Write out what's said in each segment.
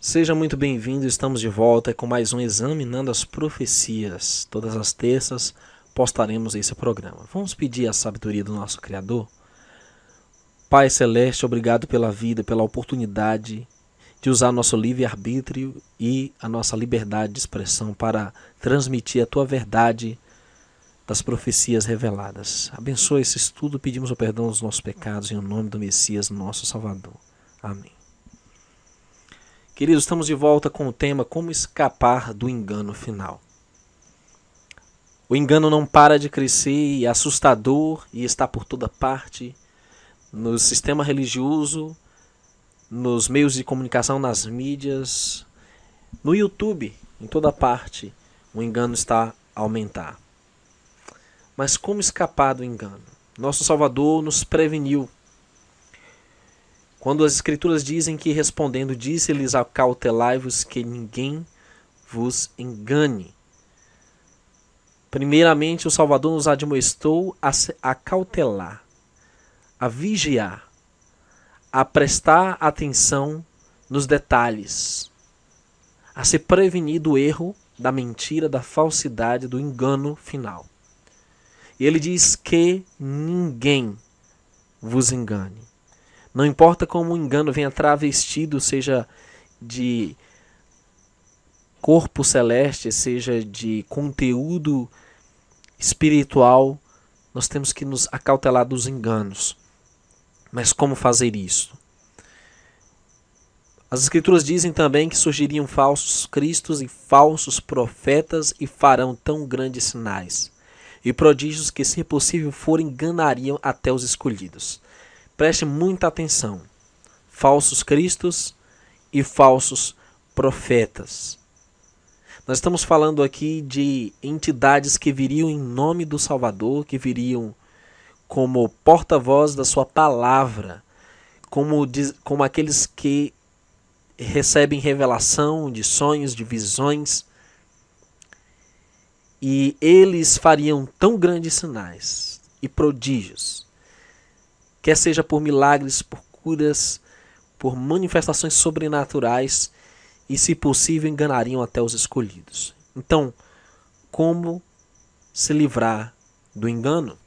Seja muito bem-vindo, estamos de volta com mais um Examinando as Profecias. Todas as terças postaremos esse programa. Vamos pedir a sabedoria do nosso Criador? Pai Celeste, obrigado pela vida, pela oportunidade de usar nosso livre-arbítrio e a nossa liberdade de expressão para transmitir a Tua verdade das profecias reveladas. Abençoa esse estudo, pedimos o perdão dos nossos pecados em nome do Messias, nosso Salvador. Amém. Queridos, estamos de volta com o tema Como escapar do engano final. O engano não para de crescer e é assustador e está por toda parte, no sistema religioso, nos meios de comunicação, nas mídias, no YouTube, em toda parte, o engano está a aumentar. Mas como escapar do engano? Nosso Salvador nos preveniu. Quando as Escrituras dizem que, respondendo, disse-lhes: acautelai-vos que ninguém vos engane. Primeiramente, o Salvador nos admoestou a acautelar, a vigiar, a prestar atenção nos detalhes, a se prevenir do erro, da mentira, da falsidade, do engano final. E ele diz que ninguém vos engane. Não importa como o engano venha travestido, seja de corpo celeste, seja de conteúdo espiritual, nós temos que nos acautelar dos enganos. Mas como fazer isso? As Escrituras dizem também que surgiriam falsos cristos e falsos profetas e farão tão grandes sinais e prodígios que, se possível for, enganariam até os escolhidos. Preste muita atenção. Falsos cristos e falsos profetas. Nós estamos falando aqui de entidades que viriam em nome do Salvador, que viriam como porta-voz da sua palavra, como aqueles que recebem revelação de sonhos, de visões. E eles fariam tão grandes sinais e prodígios, quer seja por milagres, por curas, por manifestações sobrenaturais, e, se possível, enganariam até os escolhidos. Então, como se livrar do engano?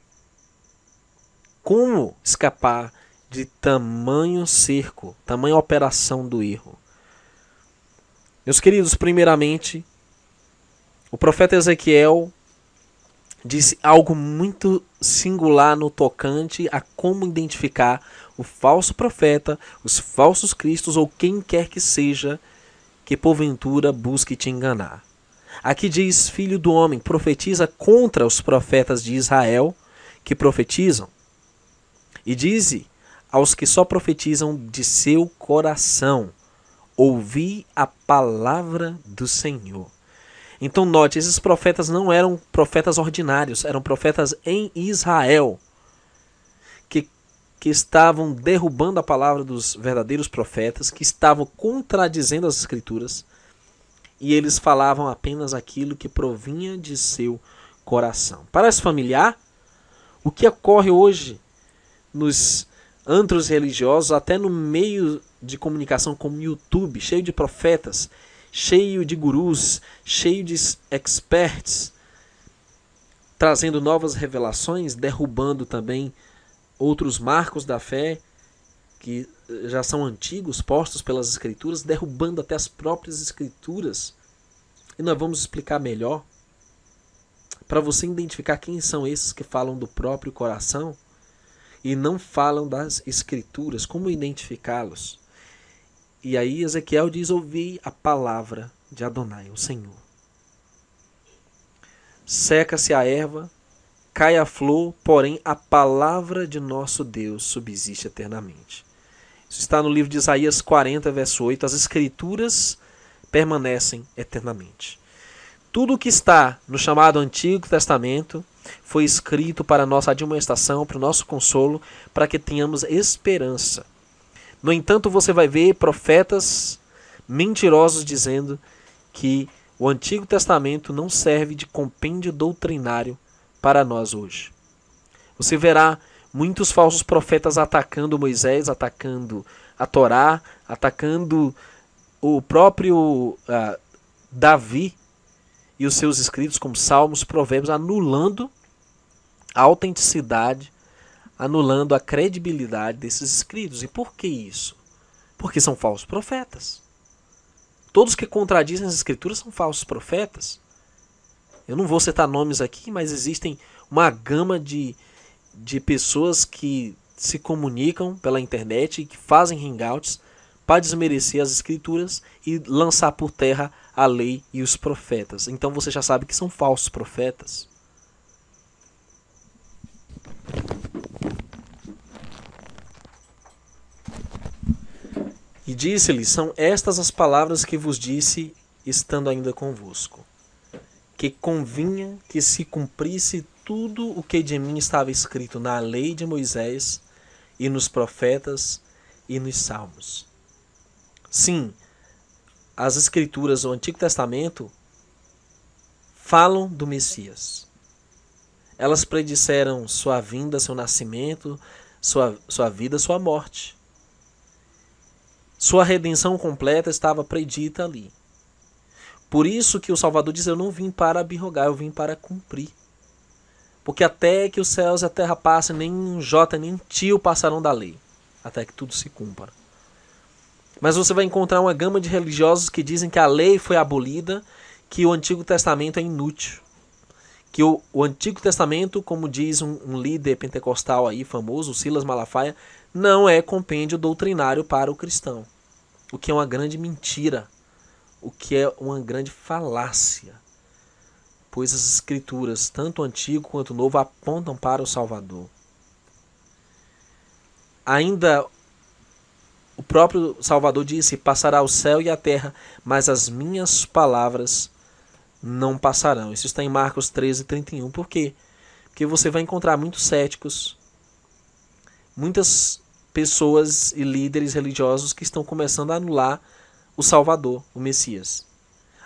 Como escapar de tamanho cerco, tamanha operação do erro? Meus queridos, primeiramente, o profeta Ezequiel disse algo muito singular no tocante a como identificar o falso profeta, os falsos cristos ou quem quer que seja que porventura busque te enganar. Aqui diz: filho do homem, profetiza contra os profetas de Israel que profetizam, e dize aos que só profetizam de seu coração: ouvi a palavra do Senhor. Então note, esses profetas não eram profetas ordinários, eram profetas em Israel, que estavam derrubando a palavra dos verdadeiros profetas, que estavam contradizendo as Escrituras, e eles falavam apenas aquilo que provinha de seu coração. Parece familiar? O que ocorre hoje nos antros religiosos, até no meio de comunicação como o YouTube, cheio de profetas, cheio de gurus, cheio de experts, trazendo novas revelações, derrubando também outros marcos da fé que já são antigos, postos pelas Escrituras, derrubando até as próprias Escrituras. E nós vamos explicar melhor, para você identificar quem são esses que falam do próprio coração e não falam das Escrituras, como identificá-los. E aí Ezequiel diz: ouvi a palavra de Adonai, o Senhor. Seca-se a erva, cai a flor, porém a palavra de nosso Deus subsiste eternamente. Isso está no livro de Isaías 40, verso 8. As Escrituras permanecem eternamente. Tudo o que está no chamado Antigo Testamento foi escrito para a nossa admoestação, para o nosso consolo, para que tenhamos esperança. No entanto, você vai ver profetas mentirosos dizendo que o Antigo Testamento não serve de compêndio doutrinário para nós hoje. Você verá muitos falsos profetas atacando Moisés, atacando a Torá, atacando o próprio Davi e os seus escritos, como Salmos, Provérbios, anulando a autenticidade, anulando a credibilidade desses escritos. E por que isso? Porque são falsos profetas. Todos que contradizem as escrituras são falsos profetas. Eu não vou citar nomes aqui, mas existem uma gama de pessoas que se comunicam pela internet e que fazem hangouts para desmerecer as escrituras e lançar por terra a lei e os profetas. Então você já sabe que são falsos profetas. E disse-lhe: são estas as palavras que vos disse, estando ainda convosco, que convinha que se cumprisse tudo o que de mim estava escrito na lei de Moisés e nos profetas e nos salmos. Sim, as escrituras do Antigo Testamento falam do Messias. Elas predisseram sua vinda, seu nascimento, sua vida, sua morte. Sua redenção completa estava predita ali. Por isso que o Salvador diz: eu não vim para abrogar, eu vim para cumprir. Porque até que os céus e a terra passem, nem um jota, nem um tio passarão da lei, até que tudo se cumpra. Mas você vai encontrar uma gama de religiosos que dizem que a lei foi abolida, que o Antigo Testamento é inútil. Que o Antigo Testamento, como diz um líder pentecostal aí famoso, Silas Malafaia, não é compêndio doutrinário para o cristão. O que é uma grande mentira. O que é uma grande falácia. Pois as escrituras, tanto o Antigo quanto o Novo, apontam para o Salvador. Ainda o próprio Salvador disse: passará o céu e a terra, mas as minhas palavras não passarão. Isso está em Marcos 13:31. Por quê? Porque você vai encontrar muitos céticos, muitas pessoas e líderes religiosos que estão começando a anular o Salvador, o Messias.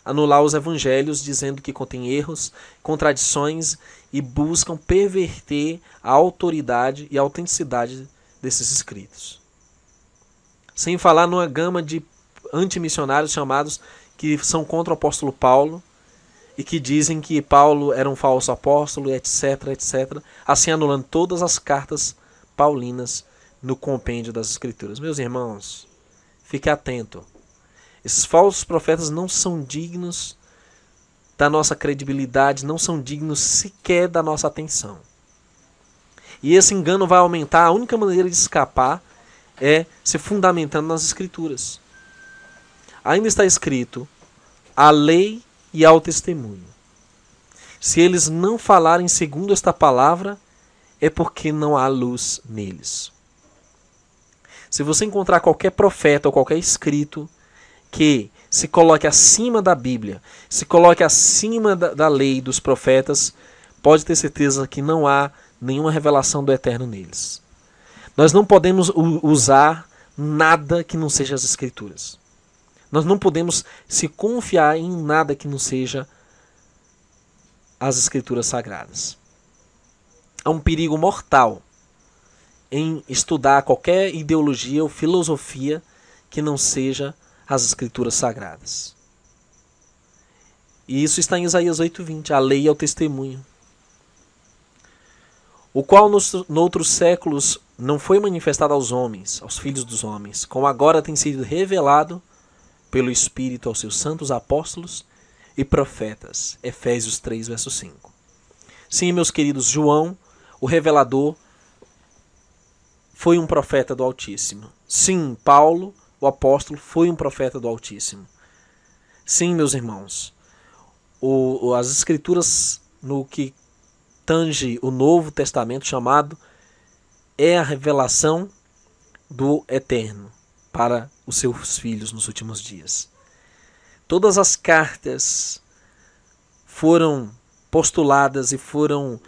Anular os evangelhos, dizendo que contém erros, contradições e buscam perverter a autoridade e a autenticidade desses escritos. Sem falar numa gama de antimissionários chamados que são contra o apóstolo Paulo e que dizem que Paulo era um falso apóstolo, etc, etc, assim anulando todas as cartas paulinas no compêndio das escrituras. Meus irmãos, fique atento. Esses falsos profetas não são dignos da nossa credibilidade, não são dignos sequer da nossa atenção. E esse engano vai aumentar. A única maneira de escapar é se fundamentando nas escrituras. Ainda está escrito a lei e ao testemunho. Se eles não falarem segundo esta palavra, é porque não há luz neles. Se você encontrar qualquer profeta ou qualquer escrito que se coloque acima da Bíblia, se coloque acima da lei dos profetas, pode ter certeza que não há nenhuma revelação do Eterno neles. Nós não podemos usar nada que não seja as Escrituras. Nós não podemos se confiar em nada que não seja as Escrituras Sagradas. Há um perigo mortal em estudar qualquer ideologia ou filosofia que não seja as Escrituras Sagradas. E isso está em Isaías 8:20, a lei é o testemunho, o qual noutros séculos não foi manifestado aos homens, aos filhos dos homens, como agora tem sido revelado pelo Espírito aos seus santos apóstolos e profetas. Efésios 3, verso 5. Sim, meus queridos, João, o revelador, foi um profeta do Altíssimo. Sim, Paulo, o apóstolo, foi um profeta do Altíssimo. Sim, meus irmãos, as Escrituras, no que tange o Novo Testamento, chamado, é a revelação do Eterno para os seus filhos nos últimos dias. Todas as cartas foram postuladas e foram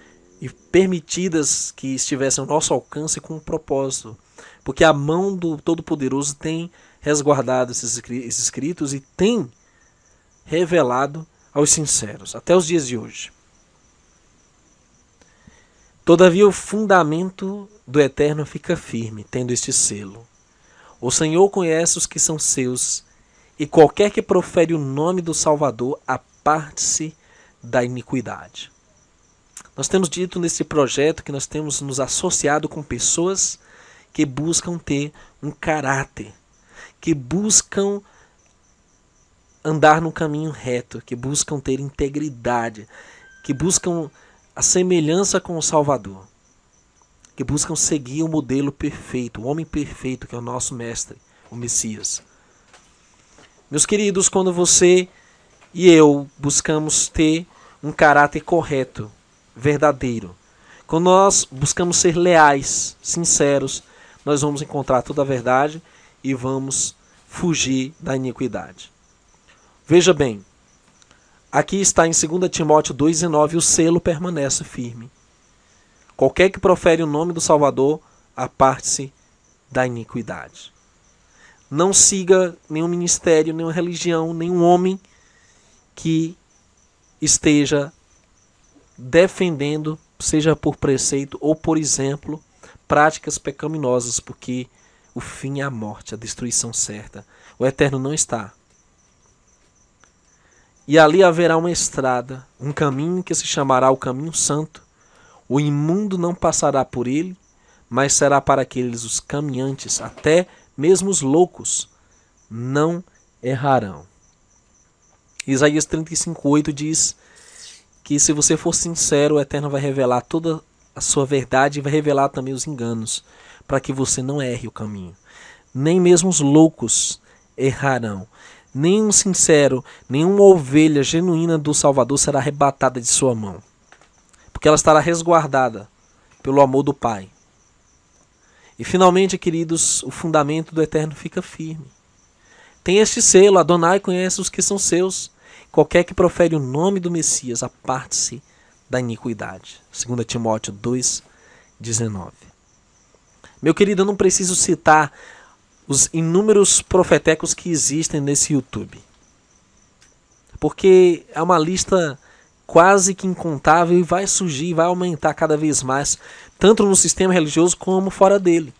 permitidas que estivessem ao nosso alcance com um propósito, porque a mão do Todo-Poderoso tem resguardado esses escritos e tem revelado aos sinceros, até os dias de hoje. Todavia o fundamento do Eterno fica firme, tendo este selo. O Senhor conhece os que são seus, E qualquer que profere o nome do Salvador, aparte-se da iniquidade. Nós temos dito nesse projeto que nós temos nos associado com pessoas que buscam ter um caráter, que buscam andar no caminho reto, que buscam ter integridade, que buscam a semelhança com o Salvador, que buscam seguir o modelo perfeito, o homem perfeito que é o nosso mestre, o Messias. Meus queridos, quando você e eu buscamos ter um caráter correto, verdadeiro, quando nós buscamos ser leais, sinceros, nós vamos encontrar toda a verdade e vamos fugir da iniquidade. Veja bem, aqui está em 2 Timóteo 2,9, o selo permanece firme. Qualquer que profere o nome do Salvador, aparte-se da iniquidade. Não siga nenhum ministério, nenhuma religião, nenhum homem que esteja defendendo, seja por preceito ou por exemplo, práticas pecaminosas, porque o fim é a morte, a destruição certa. O Eterno não está. E ali haverá uma estrada, um caminho que se chamará o caminho santo. O imundo não passará por ele, mas será para aqueles os caminhantes, até mesmo os loucos não errarão. Isaías 35:8 diz que se você for sincero, o Eterno vai revelar toda a sua verdade e vai revelar também os enganos, para que você não erre o caminho. Nem mesmo os loucos errarão. Nenhum sincero, nenhuma ovelha genuína do Salvador será arrebatada de sua mão, porque ela estará resguardada pelo amor do Pai. E finalmente, queridos, o fundamento do Eterno fica firme. Tem este selo: Adonai conhece os que são seus. Qualquer que profere o nome do Messias, aparte-se da iniquidade. 2 Timóteo 2,19. Meu querido, eu não preciso citar os inúmeros profetecos que existem nesse YouTube, porque é uma lista quase que incontável e vai surgir, vai aumentar cada vez mais, tanto no sistema religioso como fora dele.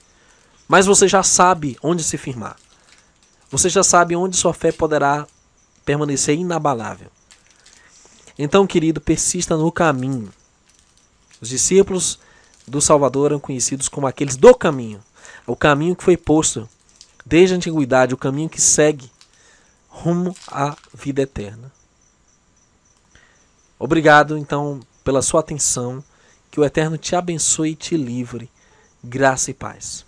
Mas você já sabe onde se firmar. Você já sabe onde sua fé poderá permanecer inabalável. Então, querido, persista no caminho. Os discípulos do Salvador eram conhecidos como aqueles do caminho. O caminho que foi posto desde a antiguidade, o caminho que segue rumo à vida eterna. Obrigado, então, pela sua atenção. Que o Eterno te abençoe e te livre. Graça e paz.